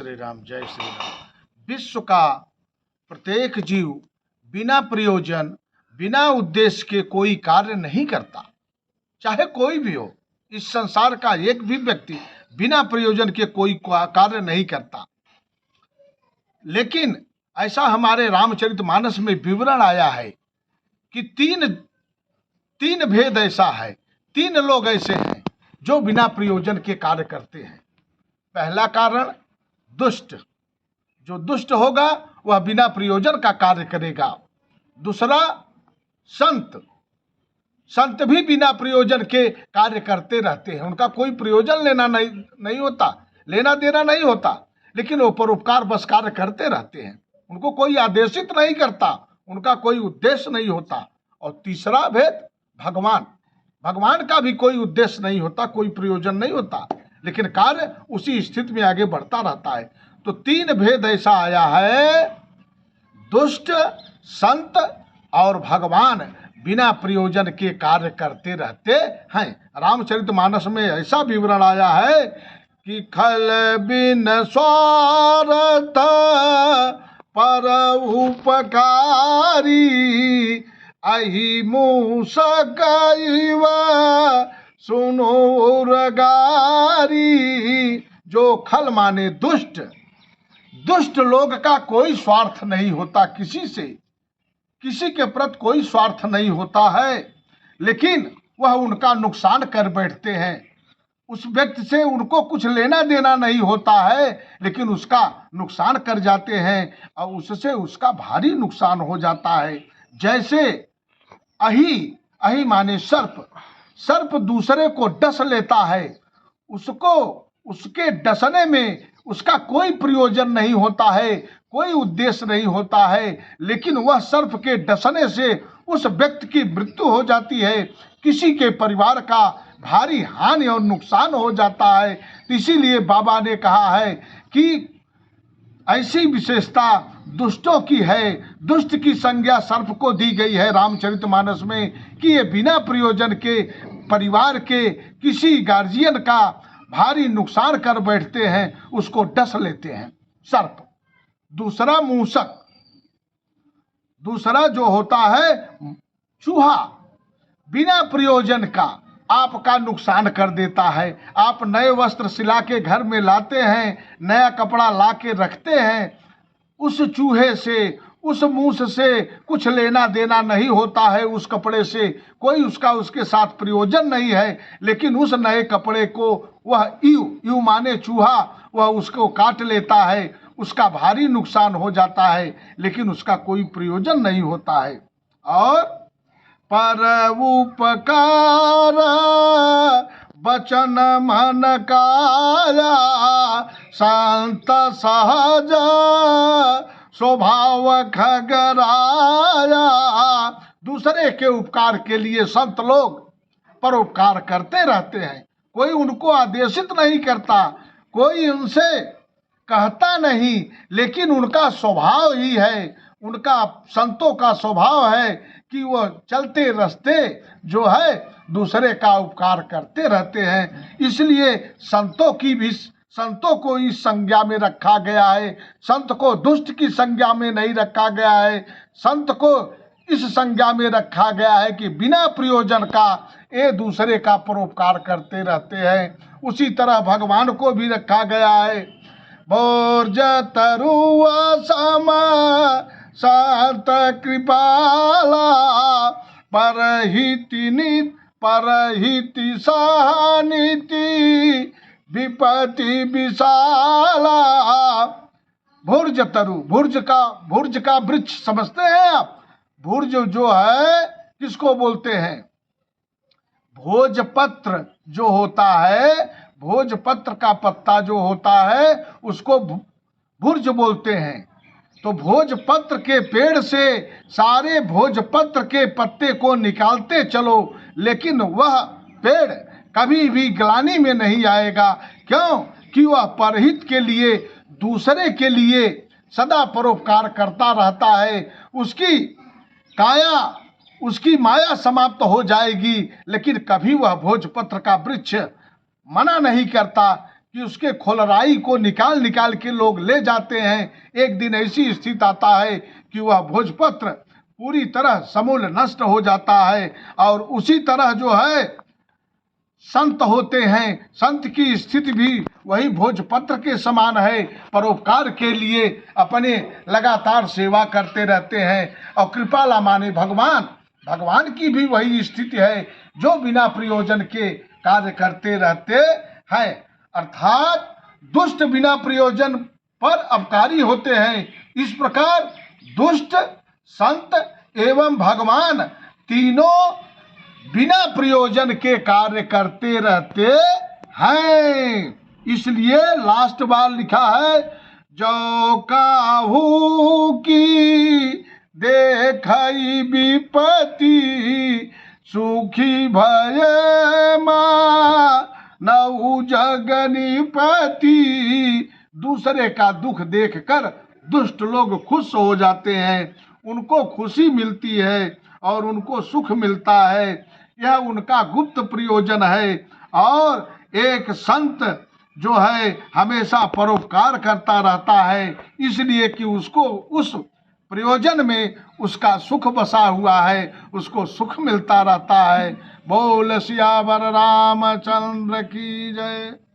श्री राम, जय श्री राम। विश्व का प्रत्येक जीव बिना प्रयोजन, बिना उद्देश्य के कोई कार्य नहीं करता, चाहे कोई भी हो। इस संसार का एक भी व्यक्ति बिना प्रयोजन के कोई कार्य नहीं करता। लेकिन ऐसा हमारे रामचरितमानस में विवरण आया है कि तीन भेद ऐसा है, तीन लोग ऐसे हैं जो बिना प्रयोजन के कार्य करते हैं। पहला कारण दुष्ट, जो दुष्ट होगा वह बिना प्रयोजन का कार्य करेगा। दूसरा संत, संत भी बिना प्रयोजन के कार्य करते रहते हैं। उनका कोई प्रयोजन नहीं होता, लेना देना नहीं होता, लेकिन वो परोपकार बस कार्य करते रहते हैं। उनको कोई आदेशित नहीं करता, उनका कोई उद्देश्य नहीं होता। और तीसरा भेद भगवान, भगवान का भी कोई उद्देश्य नहीं होता, कोई प्रयोजन नहीं होता, लेकिन कार्य उसी स्थिति में आगे बढ़ता रहता है। तो तीन भेद ऐसा आया है, दुष्ट, संत और भगवान बिना प्रयोजन के कार्य करते रहते हैं। रामचरितमानस में ऐसा विवरण आया है कि खल बिन स्वार्थ पर उपकारी, अहि मूषक सुनो उरगारी। जो खल माने दुष्ट, दुष्ट लोग का कोई स्वार्थ नहीं होता, किसी से, किसी के प्रति कोई स्वार्थ नहीं होता है, लेकिन वह उनका नुकसान कर बैठते हैं। उस व्यक्ति से उनको कुछ लेना देना नहीं होता है, लेकिन उसका नुकसान कर जाते हैं और उससे उसका भारी नुकसान हो जाता है। जैसे अहि, अहि माने सर्प, सर्प दूसरे को डस लेता है, उसको उसके डसने में उसका कोई प्रयोजन नहीं होता है, कोई उद्देश्य नहीं होता है, लेकिन वह सर्प के डसने से उस व्यक्ति की मृत्यु हो जाती है, किसी के परिवार का भारी हानि और नुकसान हो जाता है। इसीलिए बाबा ने कहा है कि ऐसी विशेषता दुष्टों की है। दुष्ट की संज्ञा सर्प को दी गई है रामचरितमानस में कि ये बिना प्रयोजन के परिवार के किसी गार्जियन का भारी नुकसान कर बैठते हैं, उसको डस लेते हैं सर्प। दूसरा मूषक, दूसरा जो होता है चूहा, बिना प्रयोजन का आपका नुकसान कर देता है। आप नए वस्त्र सिला के घर में लाते हैं, नया कपड़ा ला के रखते हैं, उस चूहे से, उस मूस से कुछ लेना देना नहीं होता है, उस कपड़े से कोई उसका उसके साथ प्रयोजन नहीं है, लेकिन उस नए कपड़े को वह ईव माने चूहा, वह उसको काट लेता है, उसका भारी नुकसान हो जाता है, लेकिन उसका कोई प्रयोजन नहीं होता है। और पर उपकार बचन मन काया, शांत सहज स्वभाव खगराया। दूसरे के उपकार के लिए संत लोग परोपकार करते रहते हैं, कोई उनको आदेशित नहीं करता, कोई उनसे कहता नहीं, लेकिन उनका स्वभाव ही है, उनका संतों का स्वभाव है कि वह चलते रास्ते जो है दूसरे का उपकार करते रहते हैं। इसलिए संतों को इस संज्ञा में रखा गया है। संत को दुष्ट की संज्ञा में नहीं रखा गया है, संत को इस संज्ञा में रखा गया है कि बिना प्रयोजन का ये दूसरे का परोपकार करते रहते हैं। उसी तरह भगवान को भी रखा गया है। बोर्ज तरुआ सम शांत कृपाला, परहिति सहानिति विपति विशाला। भुर्ज तरु, भुर्ज का वृक्ष समझते हैं आप? भुर्ज जो है किसको बोलते हैं? भोजपत्र जो होता है, भोजपत्र का पत्ता जो होता है उसको भुर्ज बोलते हैं। तो भोजपत्र के पेड़ से सारे भोजपत्र के पत्ते को निकालते चलो, लेकिन वह पेड़ कभी भी ग्लानि में नहीं आएगा। क्यों? कि वह परहित के लिए, दूसरे के लिए सदा परोपकार करता रहता है। उसकी काया, उसकी माया समाप्त हो जाएगी, लेकिन कभी वह भोजपत्र का वृक्ष मना नहीं करता कि उसके खोलराई को निकाल निकाल के लोग ले जाते हैं। एक दिन ऐसी स्थिति आता है कि वह भोजपत्र पूरी तरह समूल नष्ट हो जाता है। और उसी तरह जो है संत होते हैं, संत की स्थिति भी वही भोजपत्र के समान है। परोपकार के लिए अपने लगातार सेवा करते रहते हैं। और कृपाला माने भगवान, भगवान की भी वही स्थिति है, जो बिना प्रयोजन के कार्य करते रहते हैं। अर्थात दुष्ट बिना प्रयोजन पर अपकारी होते हैं। इस प्रकार दुष्ट, संत एवं भगवान तीनों बिना प्रयोजन के कार्य करते रहते हैं। इसलिए लास्ट बार लिखा है, जो काहू की देखई विपत्ति सुखी भय नौ जगनीपति। दूसरे का दुख देखकर दुष्ट लोग खुश हो जाते हैं, उनको खुशी मिलती है और उनको सुख मिलता है। यह उनका गुप्त प्रयोजन है। और एक संत जो है हमेशा परोपकार करता रहता है, इसलिए कि उसको उस प्रयोजन में उसका सुख बसा हुआ है, उसको सुख मिलता रहता है। बोल सियावर रामचंद्र की जय।